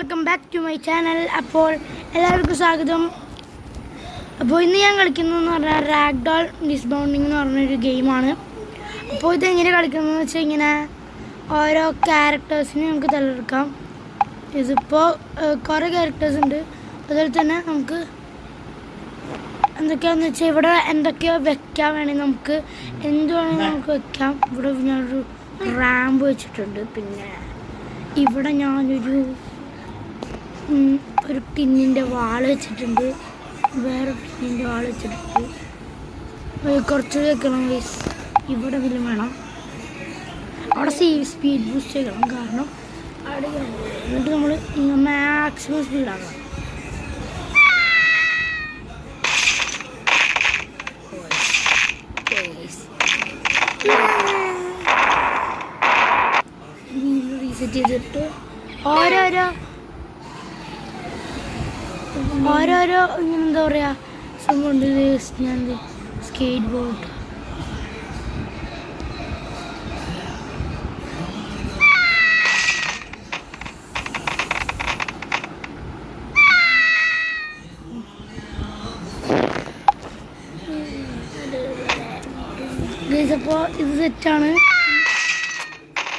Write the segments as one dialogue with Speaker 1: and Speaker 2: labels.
Speaker 1: Welcome back to my channel. അപ്പോൾ എല്ലാവർക്കും സ്വാഗതം. അപ്പോൾ ഇന്ന് ഞാൻ കളിക്കുന്നതെന്ന് പറഞ്ഞാൽ റാഗ് ഡോൾ ഡിസ്ബൗണ്ടിങ് എന്ന് പറഞ്ഞൊരു ഗെയിമാണ്. അപ്പോൾ ഇതെങ്ങനെ കളിക്കുന്നതെന്ന് വെച്ചാൽ ഇങ്ങനെ ഓരോ ക്യാരക്ടേഴ്സിനെ നമുക്ക് തിരഞ്ഞെടുക്കാം. ഇതിപ്പോൾ കുറേ ക്യാരക്ടേഴ്സ് ഉണ്ട്. അതുപോലെ തന്നെ നമുക്ക് എന്തൊക്കെയാണെന്ന് വെച്ചാൽ ഇവിടെ എന്തൊക്കെയോ വെക്കാൻ വേണമെങ്കിൽ നമുക്ക് എന്ത് വേണമെങ്കിൽ നമുക്ക് വെക്കാം. ഇവിടെ ഞാനൊരു റാമ്പ് വെച്ചിട്ടുണ്ട്. പിന്നെ ഇവിടെ ഞാനൊരു ടിന്നിൻ്റെ വാള് വെച്ചിട്ടുണ്ട്. വേറെ ടിന്നിൻ്റെ വാള് വെച്ചിട്ടുണ്ട്. കുറച്ച് വെക്കണം ഗൈസ്. ഇവിടെ ഇതിലും വേണം. അവിടെ സ്പീഡ് ബൂസ്റ്റ് ചെയ്യണം. കാരണം അവിടെ എന്നിട്ട് നമ്മൾ മാക്സിമം സ്പീഡാക്കണം. റീസെറ്റ് ചെയ്തിട്ട് ഓരോരോ ഇങ്ങനെ എന്താ പറയുക സംഭവം ഞാൻ സ്കേറ്റ് ബോർഡ് അപ്പോൾ ഇത് സെറ്റാണ്.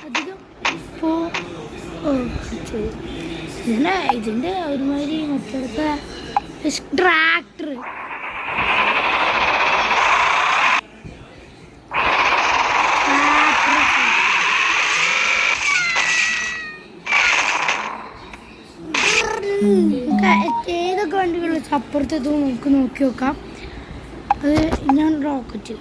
Speaker 1: അധികം ഇപ്പോൾ ഇതിൻ്റെ ഒരുമാതിരി മറ്റടുത്ത ട്രാക്ടർ ഏതൊക്കെ വണ്ടികൾ അപ്പുറത്തെത്തും നമുക്ക് നോക്കി നോക്കാം. അത് ഞാൻ റോക്കറ്റ്